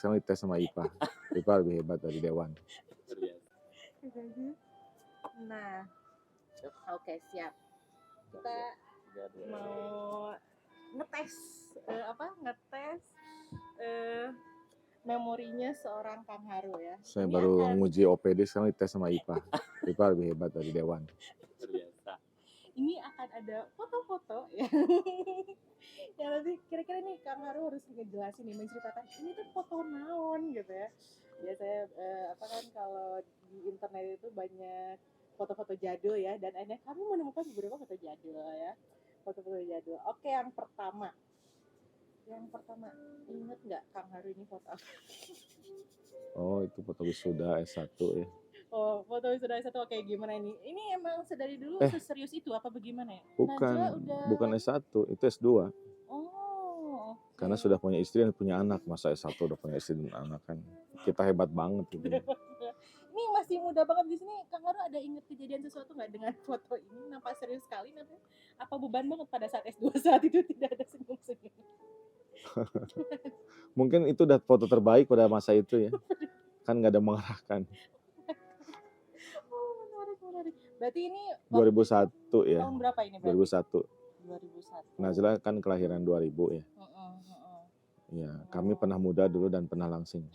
Sekarang dites sama IPA. IPA lebih hebat dari Dewan. Nah, oke siap. Kita mau ngetes ngetes memorinya seorang Kang Haru ya. Saya Ini baru akan- nguji OPD, sekarang dites sama IPA. IPA lebih hebat dari Dewan. Ini akan ada foto-foto ya. Ya nanti kira-kira nih Kang Haru harus ngejelasin nih, menceritakan ini tuh foto naon gitu ya. Biasanya kalau di internet itu banyak foto-foto jadul ya, dan akhirnya kami menemukan beberapa foto jadul ya. Foto-foto jadul. Oke, yang pertama inget nggak Kang Haru ini foto apa? Oh, itu foto wisuda S1 ya. Oh, foto wisuda S1. Oke, gimana ini? Ini emang sedari dulu seserius itu apa bagaimana ya? Bukan S1, itu S2. Oh, okay. Karena sudah punya istri dan punya anak. Masa S1 udah punya istri dan anak kan. Kita hebat banget gitu. Ini masih muda banget di sini. Kang Haru ada inget kejadian sesuatu nggak dengan foto ini? Nampak serius sekali nanti. Apa beban banget pada saat S2 saat itu tidak ada senyum-senyum? Mungkin itu udah foto terbaik pada masa itu ya. Kan nggak ada mengarahkan. Oh, menarik. Berarti ini 2001 ya. Tahun berapa ini? 2001. 2001. Najla kan kelahiran 2000 ya. Ya, kami pernah muda dulu dan pernah langsing.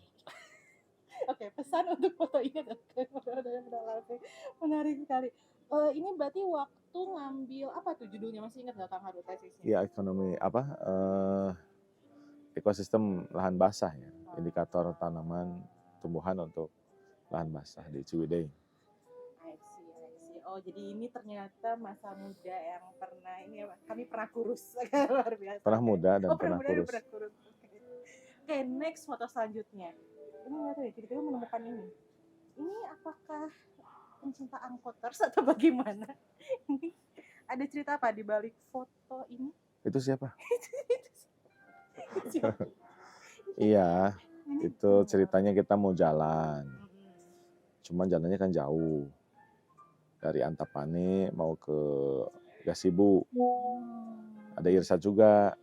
Oke, pesan untuk foto ini adalah menarik sekali. Ini berarti waktu ngambil apa tuh judulnya, masih ingat nggak Kang Haru tesisnya? Ya, ekonomi ekosistem lahan basah ya, indikator tanaman tumbuhan untuk lahan basah di Ciwidey. I see. Oh, jadi ini ternyata masa muda yang pernah kami pernah kurus. Luar biasa. Pernah muda dan pernah kurus. Oke, next foto selanjutnya. Ini nggak tahu ya, tiba-tiba menemukan ini. Ini apakah pencinta angkoters atau bagaimana? Ini ada cerita apa di balik foto ini? Itu siapa? Iya, itu ceritanya kita mau jalan. Cuman jalannya kan jauh. Dari Antapani mau ke Gasibu. Ada Irsa juga.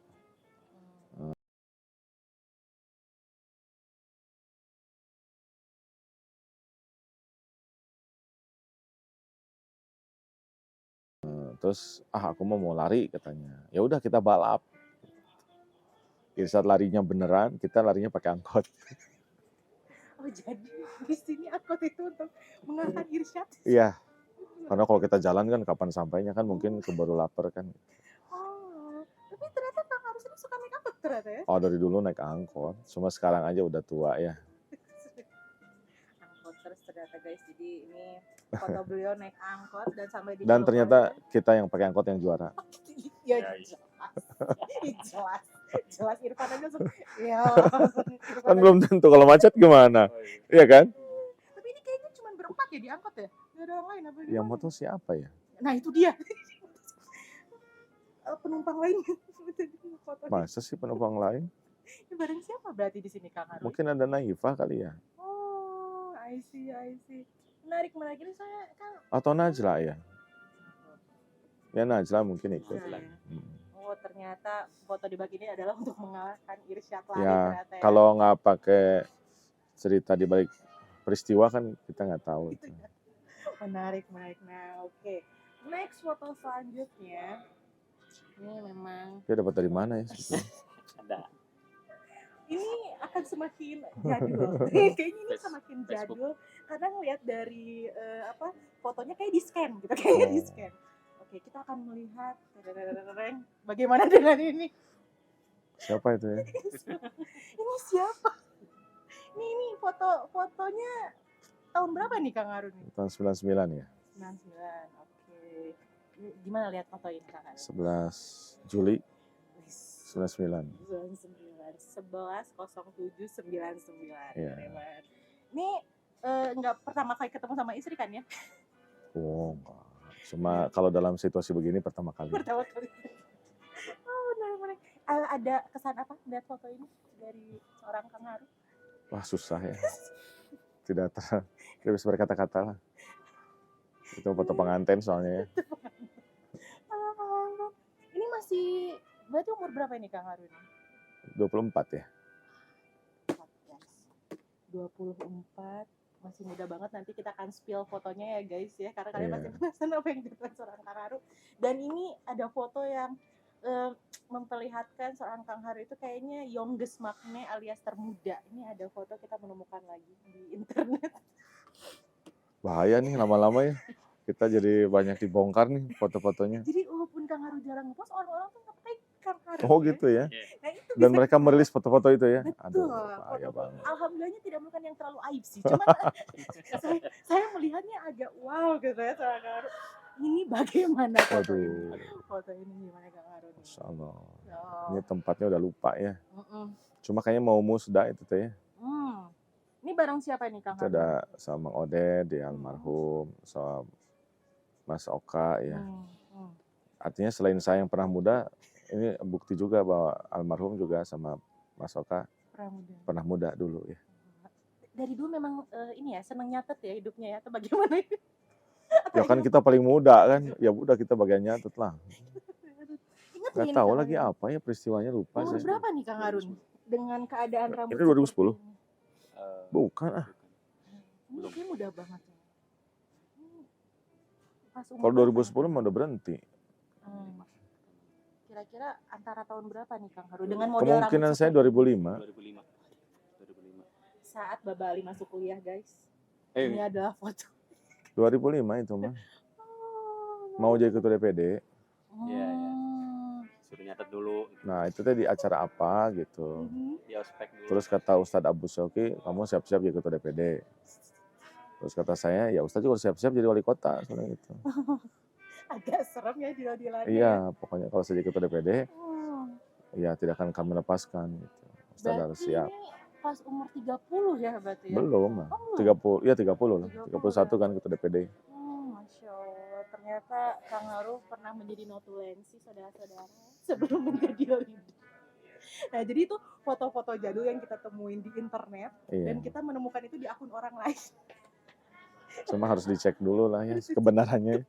Terus aku mau lari katanya. Ya udah kita balap. Irsyad larinya beneran, kita larinya pakai angkot. Oh, jadi di sini angkot itu untuk mengalahkan Irsyad? Iya. Karena kalau kita jalan kan kapan sampainya kan mungkin keburu lapar kan. Oh, tapi ternyata Kang Haru ini suka naik angkot ternyata ya? Oh, dari dulu naik angkot. Cuma sekarang aja udah tua ya. Angkoters ternyata guys. Jadi ini foto beliau naik angkot dan sampai di. Dan ternyata kita yang pakai angkot yang juara. Ya, jelas Irfan aja langsung. Ya. Kan belum tentu kalau macet gimana? Iya kan? Tapi ini kayaknya cuma berempat ya di angkot ya? Gak ada orang lain apa? Yang moto siapa ya? Nah, itu dia. Penumpang lain. Masa sih penumpang lain? Ini bareng siapa berarti di sini Kang Haru? Mungkin ada Naifah kali ya. Oh, I see. Menarik. Ini saya kan. Atau Najla ya? Ya Najla mungkin ikut. Oh, ternyata foto di bag ini adalah untuk mengalahkan Irsyad lari ya, ternyata ya. Kalau nggak pakai cerita di balik peristiwa kan kita nggak tahu. Itu. Menarik. Nah, oke. Next foto selanjutnya. Ini memang. Dia dapat dari mana ya? Ada. Ini akan semakin jadul. Kayaknya ini semakin jadul karena ngelihat dari fotonya kayak di scan gitu, di scan. Oke, kita akan melihat bagaimana dengan ini. Siapa itu ya? Ini siapa? Ini fotonya tahun berapa nih Kang Haru nih? Tahun 99 ya. 99. Oke. Gimana lihat foto ini Kang Haru? 11 Juli 99. 11/07/99. Iya. Ini nggak pertama kali ketemu sama istri kan ya? Oh, enggak. Cuma kalau dalam situasi begini pertama kali. Oh, menarik. Ada kesan apa lihat foto ini dari seorang Kang Haru? Wah, susah ya. Tidak bisa berkata-kata lah. Itu foto pengantin soalnya ya. Ini masih berarti umur berapa ini Kang Haru ini? 24 ya. 24, masih muda banget. Nanti kita akan spill fotonya ya guys ya, karena kalian Iya. pasti penasaran apa yang dilakukan seorang Kang Haru. Dan ini ada foto yang memperlihatkan seorang Kang Haru itu kayaknya youngest makne alias termuda. Ini ada foto kita menemukan lagi di internet. Bahaya nih lama-lama ya. Kita jadi banyak dibongkar nih foto-fotonya. Jadi walaupun Kang Haru jarang ngepost, orang-orang tuh ngetek Kang Haru. Oh ya. gitu ya. Nah itu Dan bisa mereka merilis foto-foto itu ya. betul. Aduh, bahaya Foto banget. alhamdulillahnya tidak menemukan yang terlalu aib sih. Cuman saya melihatnya agak wow gitu ya seorang Kang Haru. Ini bagaimana foto ini? Waduh, Foto ini gimana Kang Haru nih? Masya Allah. Oh, Ini tempatnya udah lupa ya. mm-mm. Cuma kayaknya mau musda itu teh ya. Ini bareng siapa nih Kang Itu Haru? ada sama Mang Oded di almarhum, sama Mas Oka ya. Artinya selain saya yang pernah muda, ini bukti juga bahwa almarhum juga sama Mas Oka Pramuda. pernah muda dulu ya. Dari dulu memang ini ya senang nyatet ya hidupnya ya atau bagaimana? Ya kan kita paling muda kan, ya udah kita bagian nyatet lah. Ingat Nggak nih tahu Kang lagi Harun? apa ya peristiwanya, lupa Umur saya. berapa nih Kang Harun? Dengan keadaan rambut Ini 2010? seperti ini. Bukan ah. Ini kayaknya muda banget ya. Pas umur Kalau berapa? 2010 mah udah berhenti. Kira-kira antara tahun berapa nih Kang Harun? Dengan model Kemungkinan rambut saya seperti 2005. 2005. saat Baba Ali masuk kuliah guys. Eh, Ini adalah foto. 2005 itu mah. Mau jadi ketua DPD. Iya, iya. Suruh nyatet dulu Nah itu teh di acara apa gitu. di ospek dulu. Terus kata Ustadz Abu Syauki, kamu siap-siap jadi ketua DPD. Terus kata saya, ya Ustadz juga harus siap-siap jadi wali kota. Soalnya gitu. Agak serem ya dila-dilanya. Iya, pokoknya kalau saya jadi ketua DPD, Oh. ya tidak akan kami lepaskan. Gitu. Ustadz harus Berarti siap. ini pas umur 30 ya berarti ya? Belum lah. Oh, belum? 30, ya 30 lah. 30 31 kan ketua DPD. Masya Allah, ternyata Kang Haru pernah menjadi notulensi saudara-saudara sebelum menjadi leader. Nah jadi itu foto-foto jadul yang kita temuin di internet dan Iya. kita menemukan itu di akun orang lain. Cuma harus dicek dulu lah ya kebenarannya.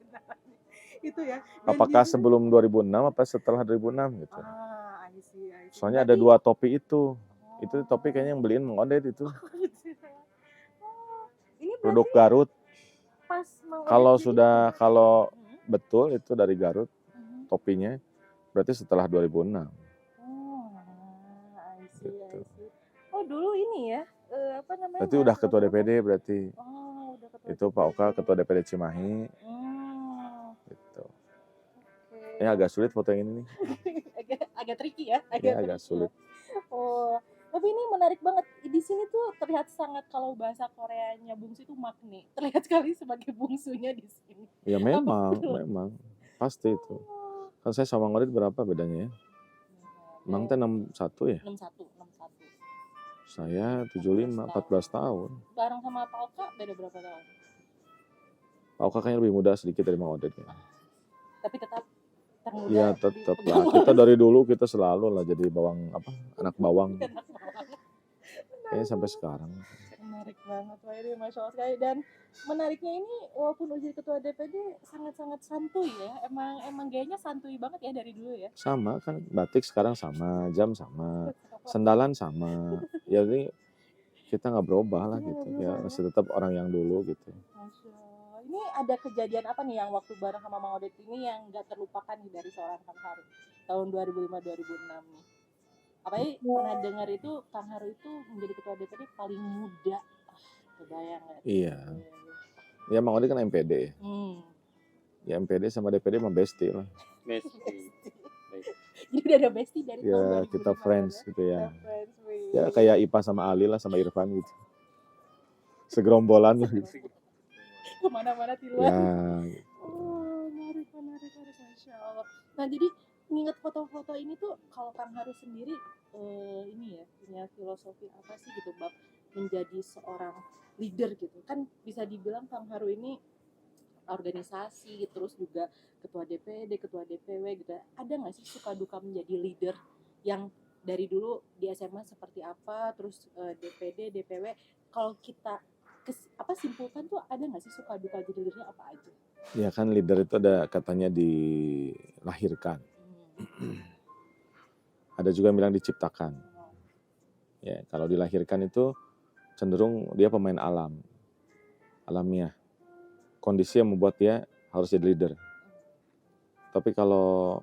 Itu ya. Dan Apakah biasanya- sebelum 2006 apa setelah 2006 gitu. I see. Soalnya ada 2 topi itu. Itu topi kayaknya yang beliin Mang Oded itu. Ini Produk berarti Garut. pas Mang Kalau Oded sudah, jadi- kalau Hmm. betul itu dari Garut Hmm. topinya, berarti setelah 2006. I see. Gitu. Oh dulu ini ya, apa namanya? Berarti udah ketua DPD berarti. Oh, udah ketua Itu Pak Oka ketua DPD Cimahi. Gitu. Oke. Ini agak sulit foto yang ini nih. agak tricky ya, Ini agak tricky sulit. ya. Oh, tapi ini menarik banget. Di sini tuh terlihat sangat, kalau bahasa Koreanya bungsu itu makne. Terlihat sekali sebagai bungsunya di sini. Ya memang, betul? memang. Pasti itu. Kan saya sama Mang Oded berapa bedanya ya? Mang teh 61 ya? 61. Saya 75, 14 tahun. Bareng sama Pak Oka beda berapa tahun? Pak Oka kayaknya lebih muda sedikit dari Mang Oded ya. Tapi tetap termuda. Iya di tetap lah. pergaulan. Kita dari dulu kita selalu lah jadi bawang apa? Anak bawang. Anak bawang. Kayaknya sampai sekarang. Menarik banget, Wah ini Masya Allah sekali. Dan menariknya ini walaupun udah jadi ketua DPD sangat-sangat santuy ya. Emang gayanya santuy banget ya dari dulu ya. Sama kan, batik sekarang sama, jam sama, sendalan sama. Ya ini kita nggak berubah lah gitu. Ya masih tetap orang yang dulu gitu. Masya Allah. Ini ada kejadian apa nih yang waktu bareng sama Mang Oded ini yang gak terlupakan nih dari seorang Kang Haru tahun 2005-2006 nih? Apalagi pernah dengar itu Kang Haru itu menjadi ketua DPD paling muda. Kebayang gak? Iya. Ya Mang Oded kan MPD ya. Ya MPD sama DPD mah bestie lah. Messi. Jadi udah ada bestie dari tahun Ya 2005 kita friends gitu ya. Friends, wih. Ya kayak Ipa sama Ali lah sama Irfan gitu. Segerombolan lah gitu. Kemana-mana tiluan. Ya Oh, menarik, Masya Allah. Nah, jadi nginget foto-foto ini tuh kalau Kang Haru sendiri ini ya punya filosofi apa sih gitu bab menjadi seorang leader gitu kan, bisa dibilang Kang Haru ini organisasi terus juga ketua DPD, ketua DPW gitu. Ada nggak sih suka duka menjadi leader yang dari dulu di SMA seperti apa, terus DPD, DPW, kalau kita simpulkan tuh ada nggak sih suka duka jadi leadernya apa aja? ya kan leader itu ada katanya dilahirkan. Ada juga yang bilang diciptakan. Ya, kalau dilahirkan itu cenderung dia pemain alamiah. Kondisi yang membuat dia harus jadi leader. Tapi kalau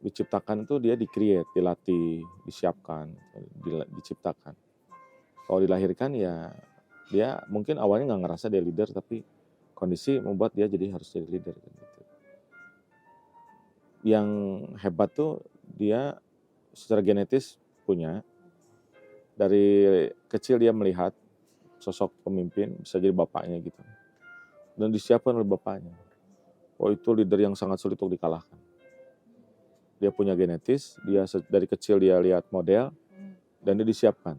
diciptakan itu dia di-create, dilatih, disiapkan, diciptakan. Kalau dilahirkan ya dia mungkin awalnya nggak ngerasa dia leader, tapi kondisi membuat dia jadi harus jadi leader. Gitu. Yang hebat tuh dia secara genetis punya, dari kecil dia melihat sosok pemimpin bisa jadi bapaknya gitu. Dan disiapkan oleh bapaknya. Oh itu leader yang sangat sulit untuk dikalahkan. Dia punya genetis, dia dari kecil dia lihat model, dan dia disiapkan.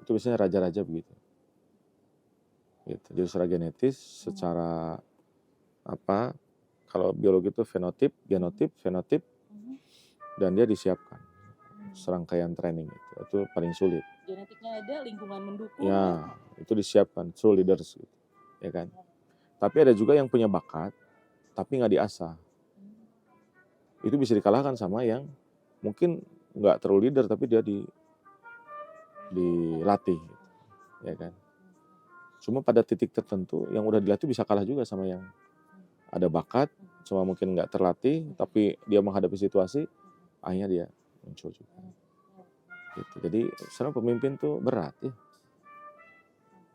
Itu biasanya raja-raja begitu. Gitu. Jadi secara genetis, secara apa? Kalau biologi itu fenotip, genotip, fenotip, dan dia disiapkan. Serangkaian training itu paling sulit. Genetiknya ada, lingkungan mendukung. Ya, itu disiapkan, true leaders, gitu. Ya kan. Tapi ada juga yang punya bakat, tapi nggak diasah. Itu bisa dikalahkan sama yang mungkin nggak terlalu leader, tapi dia dilatih, gitu. Ya kan. Cuma pada titik tertentu yang udah dilatih bisa kalah juga sama yang ada bakat, cuma mungkin nggak terlatih, tapi dia menghadapi situasi, akhirnya dia muncul juga. Gitu. Jadi sebenarnya pemimpin tuh berat ya.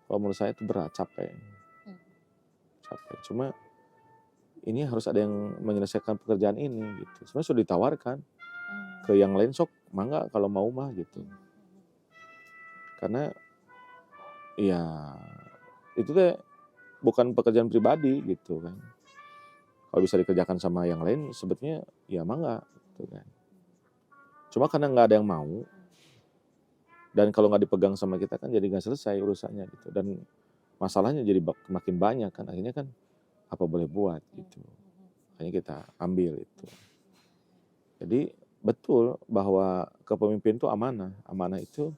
Kalau menurut saya itu berat, capek. Cuma ini harus ada yang menyelesaikan pekerjaan ini gitu. Sebenarnya sudah ditawarkan ke yang lain, sok mangga kalau mau mah gitu. Karena ya itu teh bukan pekerjaan pribadi gitu kan. Kalau bisa dikerjakan sama yang lain sebetulnya ya mangga gitu kan. Cuma karena nggak ada yang mau, dan kalau nggak dipegang sama kita kan jadi nggak selesai urusannya gitu. Dan masalahnya jadi makin banyak kan, akhirnya kan apa boleh buat gitu. Makanya kita ambil itu. Jadi betul bahwa kepemimpinan itu amanah. Amanah itu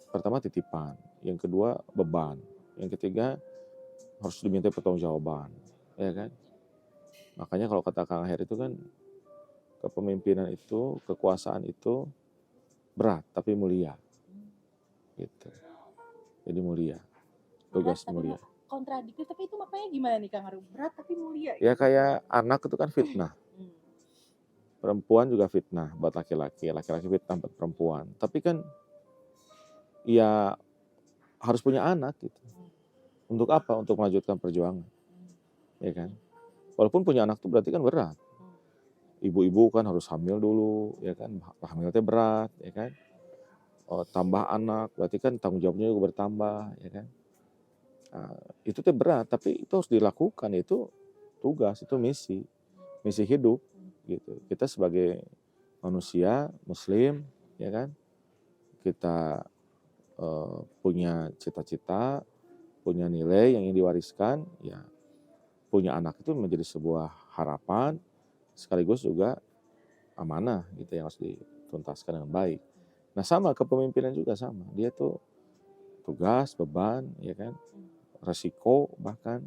pertama titipan, yang kedua beban, yang ketiga harus diminta pertanggungjawaban, ya kan? Makanya kalau kata Kang Aher itu kan kepemimpinan itu, kekuasaan itu berat tapi mulia. Gitu. Jadi mulia. Tugas mulia. Kontradiktif, tapi itu maknanya gimana nih Kang Haru? Berat tapi mulia. Ya kayak anak itu kan fitnah. Perempuan juga fitnah buat laki-laki, laki-laki fitnah buat perempuan. Tapi kan ya harus punya anak gitu. Untuk apa? Untuk melanjutkan perjuangan. Ya kan? Walaupun punya anak itu berarti kan berat. Ibu-ibu kan harus hamil dulu, ya kan? Hamilnya berat, ya kan? Oh, tambah anak, berarti kan tanggung jawabnya juga bertambah, ya kan? Nah, itu tuh berat, tapi itu harus dilakukan, itu tugas, itu misi hidup, gitu. Kita sebagai manusia Muslim, ya kan? Kita punya cita-cita, punya nilai yang ingin diwariskan, ya punya anak itu menjadi sebuah harapan, sekaligus juga amanah gitu yang harus dituntaskan dengan baik. Nah sama kepemimpinan juga sama, dia tuh tugas, beban, ya kan, resiko bahkan,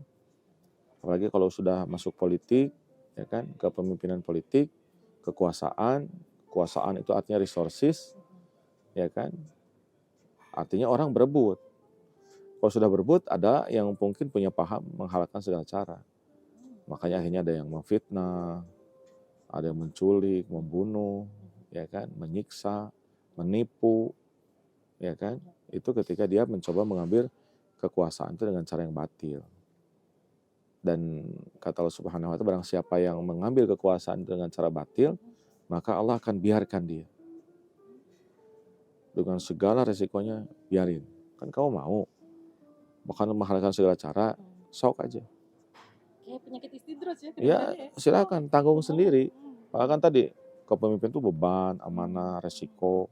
apalagi kalau sudah masuk politik, ya kan, kepemimpinan politik, kekuasaan itu artinya resources, ya kan, artinya orang berebut. Kalau sudah berebut, ada yang mungkin punya paham menghalalkan segala cara. Makanya akhirnya ada yang memfitnah, ada yang menculik, membunuh, ya kan, menyiksa, menipu, ya kan. Itu ketika dia mencoba mengambil kekuasaan itu dengan cara yang batil. Dan kata Allah Subhanahu wa Ta'ala, barang siapa yang mengambil kekuasaan dengan cara batil, maka Allah akan biarkan dia. Dengan segala resikonya, biarin. Kan kamu mau, bahkan menghalalkan segala cara, sok aja. Kayak penyakit istidros ya. Ya silakan, tanggung sendiri. Bahkan tadi kepemimpinan itu beban, amanah, resiko,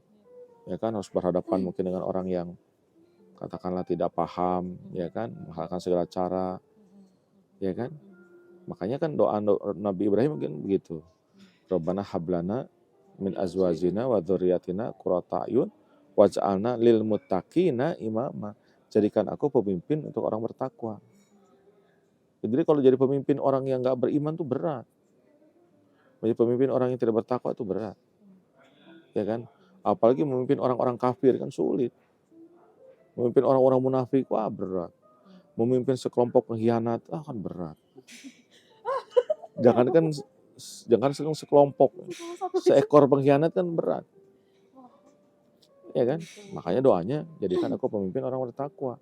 ya kan, harus berhadapan mungkin dengan orang yang katakanlah tidak paham, ya kan, menghalalkan segala cara, ya kan. Makanya kan doa Nabi Ibrahim mungkin begitu. Rabbana hablana min azwajina wa dzurriyyatina qurrata a'yun waj'alna lil muttaqina imama. Jadikan aku pemimpin untuk orang bertakwa. Jadi kalau jadi pemimpin orang yang nggak beriman tuh berat. Menjadi pemimpin orang yang tidak bertakwa itu berat. Ya kan? Apalagi memimpin orang-orang kafir kan sulit. Memimpin orang-orang munafik, wah berat. Memimpin sekelompok pengkhianat, kan berat. Jangan sekelompok, Salah satu aja. seekor pengkhianat kan berat, Wah, ya kan? betul. Makanya doanya, jadikan aku pemimpin orang bertakwa.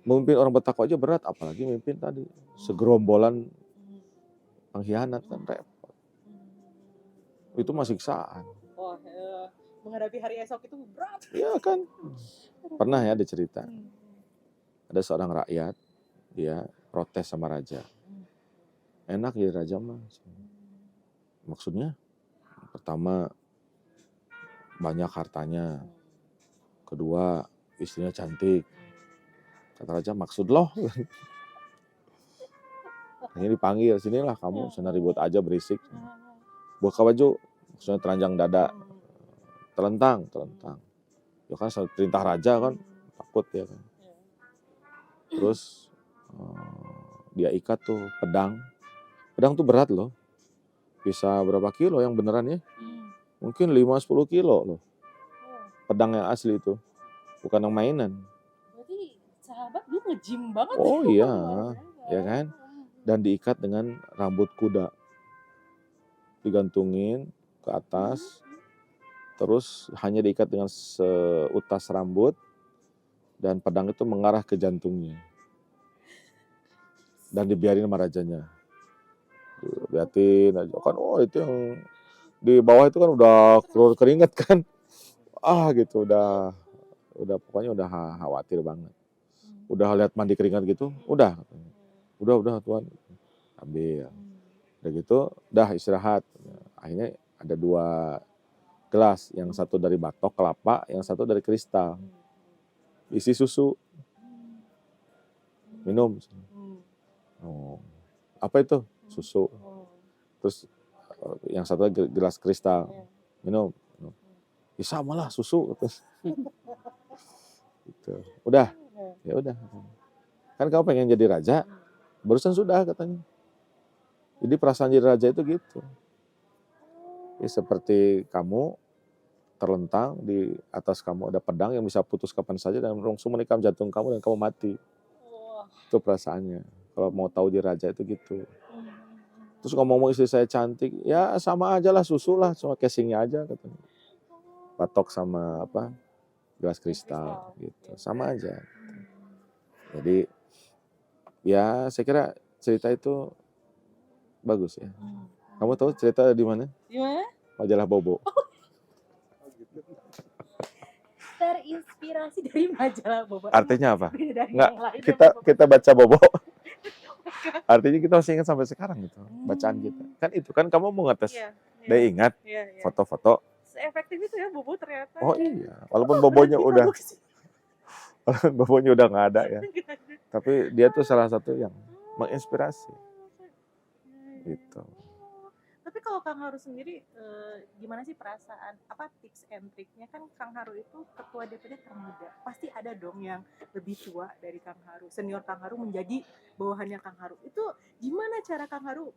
Memimpin orang bertakwa aja berat, apalagi memimpin tadi segerombolan pengkhianat kan repot. Itu masih siksaan. Wah, menghadapi hari esok itu berat. Ya kan? Pernah ya ada cerita. Ada seorang rakyat, dia protes sama raja. Enak jadi raja mah. Maksudnya, pertama banyak hartanya. Kedua, istrinya cantik. Kata raja, maksud loh. Ini dipanggil, sinilah kamu, sana ribut aja berisik. Buka baju, maksudnya telanjang dada. Telentang. Ya kan perintah raja kan, takut ya kan. Terus dia ikat tuh pedang. Pedang tuh berat loh. Bisa berapa kilo yang beneran ya? Mungkin 5-10 kilo loh. Pedang yang asli itu. Bukan yang mainan. Berarti sahabat gue nge-gym banget. Oh iya, ya kan? Dan diikat dengan rambut kuda. Digantungin ke atas. Terus hanya diikat dengan seutas rambut. Dan pedang itu mengarah ke jantungnya. Dan dibiarin sama rajanya. Liatin aja kan, itu yang di bawah itu kan udah keluar keringat kan. Gitu udah pokoknya udah khawatir banget. Udah lihat mandi keringat gitu, udah Tuhan. Ambil. Udah gitu, istirahat. Akhirnya ada 2 gelas, yang satu dari batok kelapa, yang satu dari kristal. Isi susu. Minum. Apa itu? Susu. Terus yang satu gelas kristal. Minum. Ya sama lah susu. Gitu. Udah. Ya udah. Kan kamu pengen jadi raja, barusan sudah katanya. Jadi perasaan jadi raja itu gitu. Ya, seperti kamu terlentang, di atas kamu ada pedang yang bisa putus kapan saja dan langsung menikam jantung kamu dan kamu mati. Itu perasaannya. Kalau mau tahu jadi raja itu gitu. Terus ngomong istri saya cantik, ya sama aja lah, susu lah, cuma casingnya aja katanya. Batok sama gelas kristal gitu, sama aja. Jadi ya saya kira cerita itu bagus ya. Kamu tahu cerita di mana? Gimana? Majalah Bobo. Terinspirasi dari majalah Bobo. Artinya apa? Beda dari Enggak, yang lain. kita baca Bobo. Artinya kita masih ingat sampai sekarang gitu, bacaan kita. Kan itu kan kamu mau ngetes. Dia ingat foto-foto. Seefektif itu ya Bobo ternyata. Oh iya, walaupun Bobonya udah nggak ada ya. Tapi dia tuh salah satu yang menginspirasi. Gitu. Tapi kalau Kang Haru sendiri gimana sih perasaan, tips and triknya? Kan Kang Haru itu ketua DPD termuda, pasti ada dong yang lebih tua dari Kang Haru, senior Kang Haru menjadi bawahannya Kang Haru. Itu gimana cara Kang Haru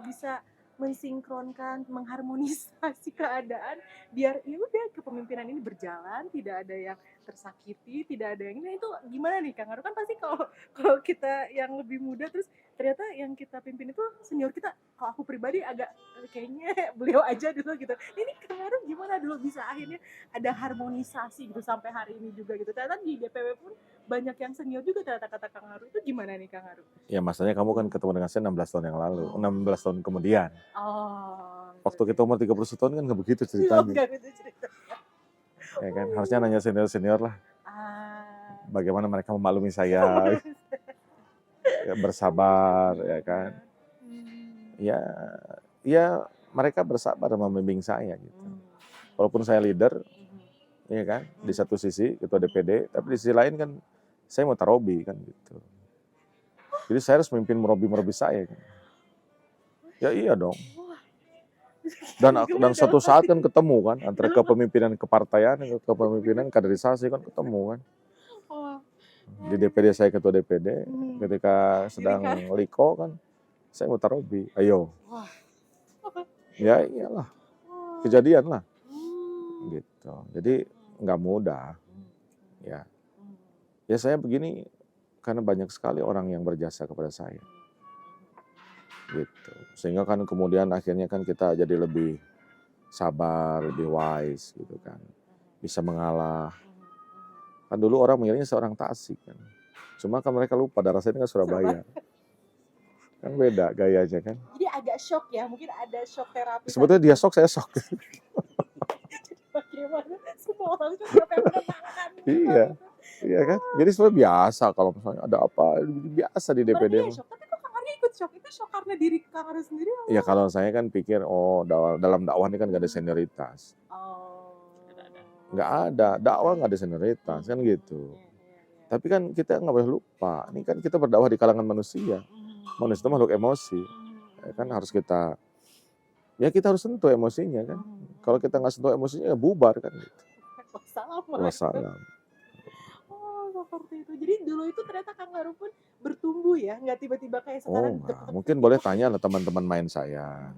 bisa mensinkronkan, mengharmonisasi keadaan biar ya udah kepemimpinan ini berjalan, tidak ada yang tersakiti, tidak ada yang ini. Itu gimana nih Kang Haru? Kan pasti kalau kita yang lebih muda terus ternyata yang kita pimpin itu senior kita, kalau aku pribadi agak kayaknya beliau aja dulu gitu. Ini Kang Haru gimana dulu bisa akhirnya ada harmonisasi gitu sampai hari ini juga gitu. Ternyata di DPW pun banyak yang senior juga ternyata, kata Kang Haru. Itu gimana nih Kang Haru? Ya masalahnya kamu kan ketemu dengan saya 16 tahun yang lalu, 16 tahun kemudian. Waktu kita umur 31 tahun kan nggak begitu ceritanya. Ya kan, harusnya nanya senior-senior lah. Bagaimana mereka memaklumi saya. Ya, bersabar ya kan. Ya mereka bersabar membimbing saya gitu. Walaupun saya leader, ya kan, di satu sisi ketua DPD, tapi di sisi lain kan saya mau tarobi kan gitu. Jadi saya harus memimpin merobi saya kan. Ya iya dong. Dan suatu saat kan ketemu kan antara kepemimpinan kepartaian dan kepemimpinan kaderisasi kan ketemu kan. Di DPD saya ketua DPD, ketika sedang liko kan saya mau tarobi, ayo. Ya iyalah, kejadian lah. Gitu. Jadi nggak mudah. Ya. Ya saya begini karena banyak sekali orang yang berjasa kepada saya, gitu. Sehingga kan kemudian akhirnya kan kita jadi lebih sabar, lebih wise gitu kan. Bisa mengalah. Kan dulu orang mengira seorang Tasik kan. Cuma kan mereka lupa darah saya ini kan Surabaya. Kan beda gayanya kan. Jadi agak shock ya, mungkin ada shock terapi. Sebetulnya dia shock, saya shock. Bagaimana semua orang itu siapa yang menenangkan gitu. Iya, iya kan. Jadi sebenarnya biasa kalau misalnya ada apa, biasa di DPD. Mereka shock, tapi kok Kang Arya ikut shock? Itu shock karena diri Kang Arya sendiri? Ya kalau saya kan pikir, oh dalam dakwah ini kan gak ada senioritas. Oh. Nggak ada, dakwah nggak ada senioritas kan gitu. Tapi kan kita nggak boleh lupa, ini kan kita berdakwah di kalangan manusia. Manusia itu makhluk emosi, ya kan harus kita harus sentuh emosinya kan. Kalau kita nggak sentuh emosinya ya bubar kan gitu. Wassalam. Oh seperti itu. Jadi dulu itu ternyata Kang Haru pun bertumbuh ya, nggak tiba-tiba kayak sekarang. Mungkin boleh tanya lah teman-teman main saya.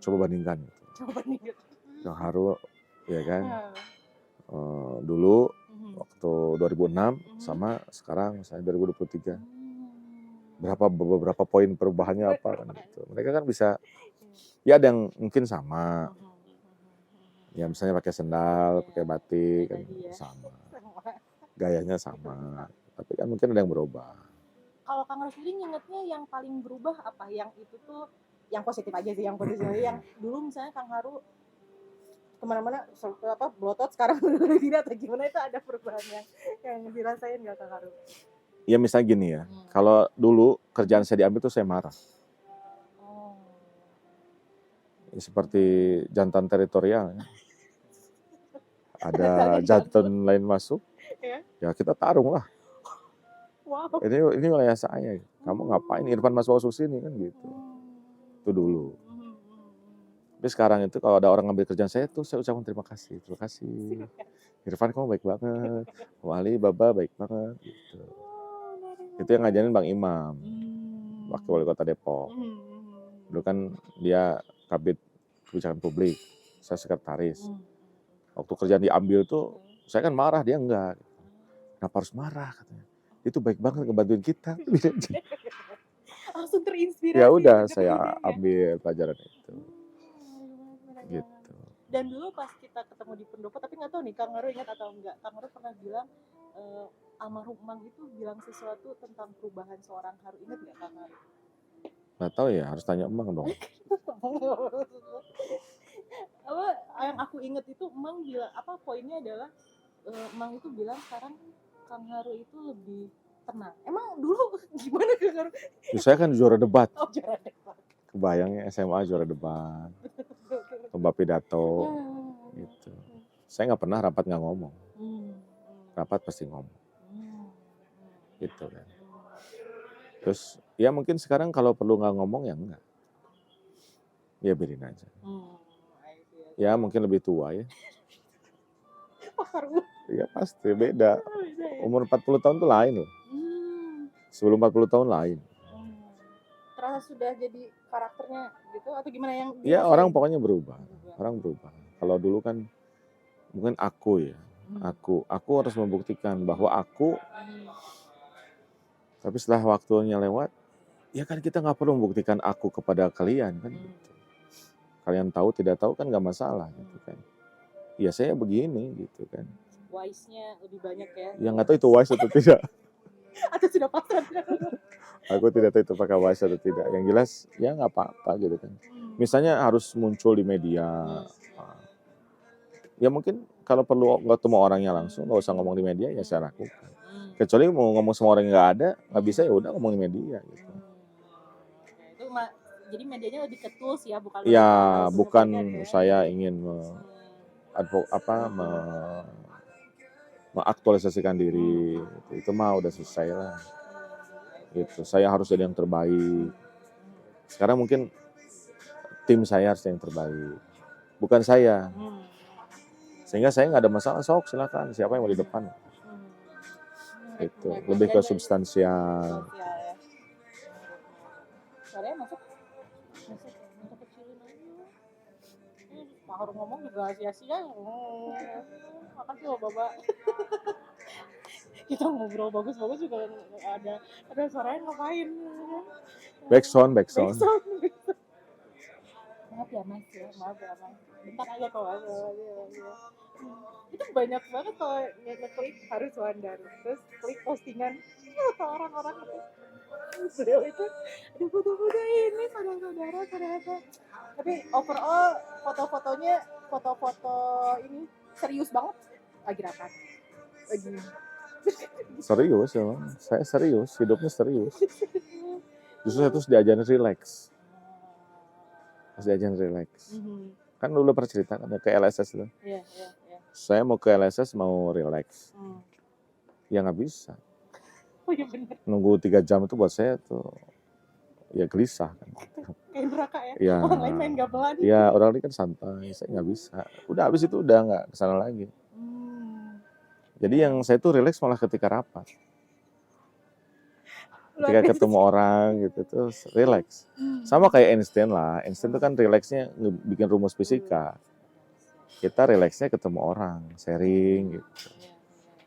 Coba bandingkan. Coba nih. Kang Haru, ya kan. Dulu waktu 2006 sama sekarang saya 2023. Beberapa poin perubahannya apa kan gitu. Mereka kan bisa, ya ada yang mungkin sama. Ya misalnya pakai sendal, pakai batik kan sama. Gayanya sama. Tapi kan mungkin ada yang berubah. Kalau Kang Haru sendiri ngingetnya yang paling berubah apa? Yang itu tuh yang positif aja sih, yang positif aja. Yang dulu misalnya Kang Haru kemana-mana belotot, sekarang tidak atau gimana, itu ada perubahan yang dirasain nggak Kang Haru? Ya misalnya gini ya, kalau dulu kerjaan saya diambil tuh saya marah. Ya, seperti jantan teritorial ya. Ada jantan lain masuk, ya kita tarung lah. Wow. Ini wilayah saya, kamu ngapain Irfan masuk sini kan gitu. Itu dulu. Tapi sekarang itu kalau ada orang ngambil kerjaan saya tuh saya ucapkan terima kasih. Irfan kamu baik banget, Wali Baba baik banget gitu. Itu yang ngajarin Bang Imam, wakil wali kota Depok. Dulu kan dia kabid kebijakan publik, saya sekretaris. Waktu kerjaan diambil tuh saya kan marah, dia enggak. Kenapa harus marah katanya? Itu baik banget ngebantuin kita. Langsung terinspirasi. Ya udah saya ambil pelajaran itu. Gitu. Dan dulu pas kita ketemu di pendopo, tapi nggak tahu nih Kang Haru ingat atau enggak, Kang Haru pernah bilang almarhum Mang itu bilang sesuatu tentang perubahan seorang Haru, ingat nggak Kang Haru? Nggak tahu ya, harus tanya Emang dong. Yang aku inget itu Mang bilang poinnya adalah Mang itu bilang sekarang Kang Haru itu lebih tenang. Emang dulu gimana Kang Haru? Saya kan juara debat. Oh, juara debat. Kebayangnya SMA juara debat. Lomba pidato gitu. Saya nggak pernah rapat nggak ngomong. Rapat pasti ngomong. Gitu kan. Terus ya mungkin sekarang kalau perlu nggak ngomong ya enggak. Ya biarin aja. Ya mungkin lebih tua ya. Ya pasti beda. Umur 40 tahun tuh lain loh. Sebelum 40 tahun lain. Terasa sudah jadi karakternya gitu atau gimana yang? Ya orang pokoknya berubah. Orang berubah. Kalau dulu kan mungkin aku ya. Aku harus membuktikan bahwa aku. Tapi setelah waktunya lewat, ya kan kita nggak perlu membuktikan aku kepada kalian kan gitu. Kalian tahu tidak tahu kan nggak masalah gitu kan. Ya saya begini gitu kan. Wise-nya lebih banyak ya. Yang nggak tahu itu wise atau tidak. Atau sudah pasrah. Aku tidak tahu itu pakai wise atau tidak. Yang jelas ya nggak apa-apa gitu kan. Misalnya harus muncul di media. Ya mungkin kalau perlu ketemu orangnya langsung, nggak usah ngomong di media ya saya lakukan. Kecuali mau ngomong sama orang yang nggak ada, nggak bisa ya udah ngomong di media gitu. Itu jadi medianya lebih ke tools ya, bukan? Ya bukan saya ingin mengaktualisasikan diri, itu mah udah selesai lah. Gitu. Saya harus jadi yang terbaik. Sekarang mungkin tim saya harus yang terbaik, bukan saya. Sehingga saya nggak ada masalah, sok silakan siapa yang mau di depan. Itu lebih ke substansial. Suaranya masuk kecilin aja. Harus ngomong juga sia-sia. Makasih loh Bapak. kita ngobrol bagus-bagus juga ada suaranya ngapain Backsound. backsound. Maaf ya mas bentar aja kok mas. Itu banyak banget kalau ngeklik harus Wandar terus klik postingan foto orang-orang beliau itu ada foto-foto ini saudara-saudara ternyata, tapi overall foto-fotonya foto-foto ini serius banget lagi rapat lagi Serius ya, saya serius, hidupnya serius. Justru saya terus diajarin relax. Kan dulu pernah cerita kan ke LSS itu. Iya. Saya mau ke LSS mau relax. Ya nggak bisa. Oh iya benar. Nunggu 3 jam itu buat saya tuh ya gelisah kan. Kayak neraka ya. Ya, Orang lain main gamelan. ya orang ini kan santai, saya nggak bisa. Udah habis itu udah nggak kesana lagi. Jadi yang saya tuh relax malah ketika rapat. Ketika ketemu orang gitu tuh relax. Sama kayak Einstein lah. Einstein itu kan relaxnya bikin rumus fisika. Kita relaxnya ketemu orang, sharing gitu.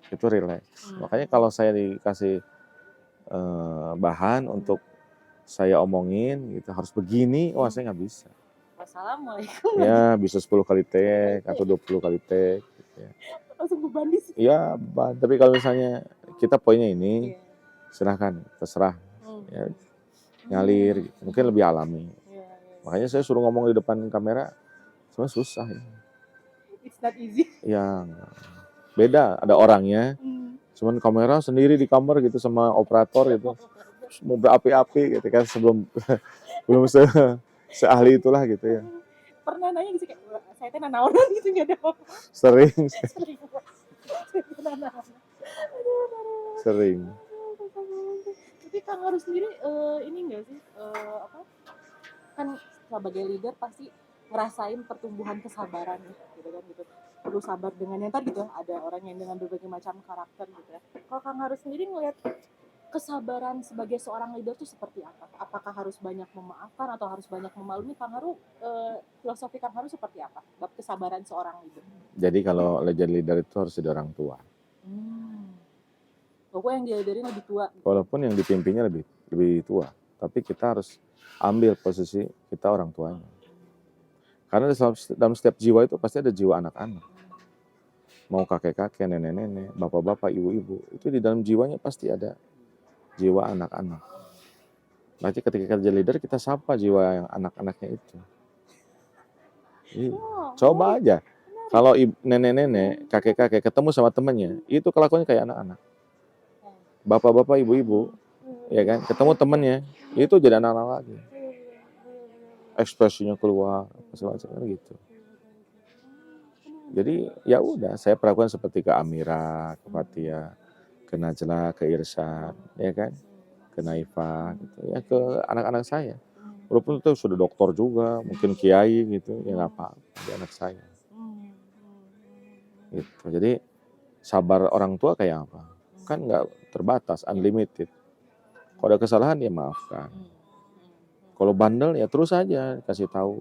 Itu relax. Makanya kalau saya dikasih bahan untuk saya omongin gitu harus begini, wah saya nggak bisa. Wassalamualaikum. Ya bisa 10 kali take atau 20 kali take. Gitu ya. Langsung berbanding. Iya, tapi kalau misalnya kita poinnya ini, silahkan terserah. Ya, ngalir, gitu. Mungkin lebih alami. Makanya saya suruh ngomong di depan kamera, sebenarnya susah ya. It's not easy. Ya, beda. Ada orangnya, cuman kamera sendiri di kamar gitu sama operator gitu. Mau berapi-api gitu kan sebelum belum seahli itulah gitu ya. Pernah nanya gitu kayak saya teh nanaonan gitu nggak ada apa-apa. Sering. Tapi Kang Haru sendiri ini nggak sih apa kan sebagai leader pasti ngerasain pertumbuhan kesabaran gitu kan gitu. Perlu sabar dengan yang tadi gitu ada orang yang dengan berbagai macam karakter gitu ya. Kalau Kang Haru sendiri ngelihat kesabaran sebagai seorang leader itu seperti apa? Apakah harus banyak memaafkan atau harus banyak memaklumi? Kang Haru, filosofi Kang Haru seperti apa? Bab kesabaran seorang leader. Jadi kalau legend leader itu harus jadi orang tua. Pokoknya yang diajarin lebih tua. Walaupun yang dipimpinnya lebih tua, tapi kita harus ambil posisi kita orang tuanya. Karena dalam setiap jiwa itu pasti ada jiwa anak-anak. Mau kakek-kakek, nenek-nenek, bapak-bapak, ibu-ibu, itu di dalam jiwanya pasti ada jiwa anak-anak. Berarti ketika kerja leader kita sapa jiwa yang anak-anaknya itu. Coba aja. Kalau nenek-nenek, kakek-kakek ketemu sama temannya, itu kelakuannya kayak anak-anak. Bapak-bapak, ibu-ibu, ya kan, ketemu temannya, itu jadi anak-anak lagi. Ekspresinya keluar, segala macam gitu. Jadi ya udah, saya perlakukan seperti ke Amira, ke Fatia, ke Najla, ke Irsyad, ya kan, ke Naifah, gitu ya, ke anak-anak saya. Walaupun itu sudah doktor juga, mungkin kiai gitu, ya nggak apa-apa, dia anak saya. Gitu. Jadi sabar orang tua kayak apa? Kan nggak terbatas, unlimited. Kalau ada kesalahan ya maafkan. Kalau bandel ya terus aja kasih tahu.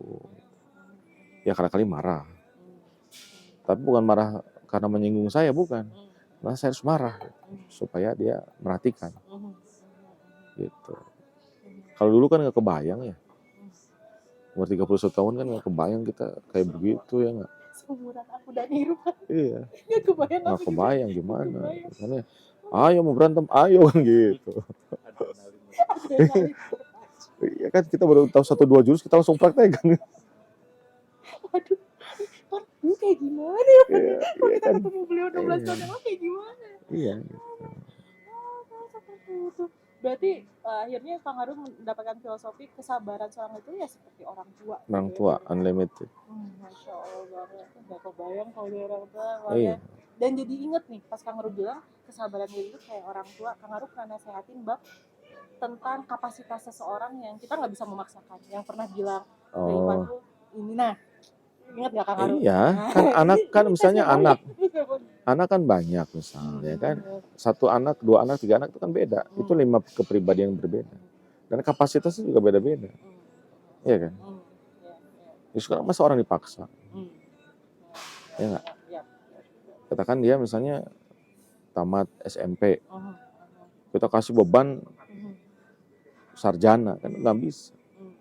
Ya kali-kali marah. Tapi bukan marah karena menyinggung saya, bukan. Nah saya harus marah supaya dia merhatikan. Gitu. Kalau dulu kan nggak kebayang ya. Umur 31 tahun kan nggak kebayang kita kayak begitu ya nggak. Seumuran aku dan Iru. Iya. Nggak kebayang gimana. Makanya, ayo mau berantem, ayo kan gitu. Iya kan kita baru tahu 1-2 jurus kita langsung praktekkan. Waduh, kan lu kayak gimana ya? Kalau kita kan? ketemu beliau 12 tahun yang lalu kayak gimana? Iya. Gitu. Seperti itu. Berarti akhirnya Kang Haru mendapatkan filosofi kesabaran seorang itu ya seperti orang tua. Orang tua, ya? Unlimited. Masya Allah banget. Gak kebayang kalau dia orang tua. Iya. Dan jadi inget nih pas Kang Haru bilang kesabaran itu kayak orang tua. Kang Haru pernah nasehatin bab tentang kapasitas seseorang yang kita nggak bisa memaksakan. Yang pernah bilang Ivan ini nah. Ingat gak Kang Haru? Iya, kan anak kan misalnya anak kan banyak misalnya kan. 1 anak, 2 anak, 3 anak itu kan beda. Itu 5 kepribadian yang berbeda. Dan kapasitasnya juga beda-beda. Iya kan? Ya sekarang masa orang dipaksa? Ya enggak? Katakan dia misalnya tamat SMP, Oh, oh, kita kasih beban mhm, sarjana, kan nggak bisa. mhm,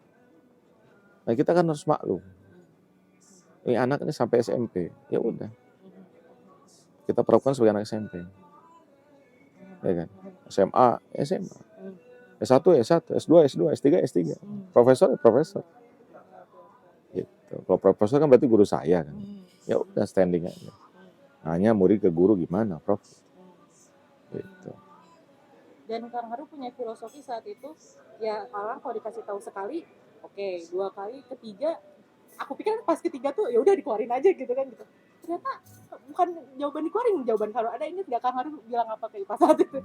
Nah kita kan harus maklum, mhm, ini anak ini sampai SMP, ya udah mhm, kita perlakukan sebagai anak SMP, ya kan. SMA, SMA, mhm, S1, S1, S2, S2, S3, S3, mhm. profesor, profesor. Gitu. Kalau profesor kan berarti guru saya kan, Mhm, ya udah standing aja. mhm, Hanya murid ke guru gimana, Prof? mhm. Gitu. Dan Kang Haru punya filosofi saat itu, ya kalau dikasih tahu sekali, oke, 2 kali, ketiga, aku pikir pas ketiga tuh ya udah dikeluarin aja gitu kan gitu. Ternyata bukan jawaban dikeluarin, jawaban Haru. Ada inget nggak Kang Haru bilang apa ke IPA saat itu?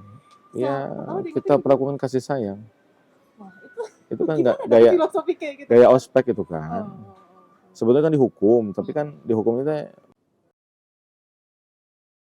Ya Pertama diingetin kita gitu. perlakukan kasih sayang. Nah itu Itu kan nggak gimana dari gaya filosofi kayak gitu? gaya ospek itu Oh, kan. oh, oh. Sebetulnya kan dihukum, tapi kan dihukum itu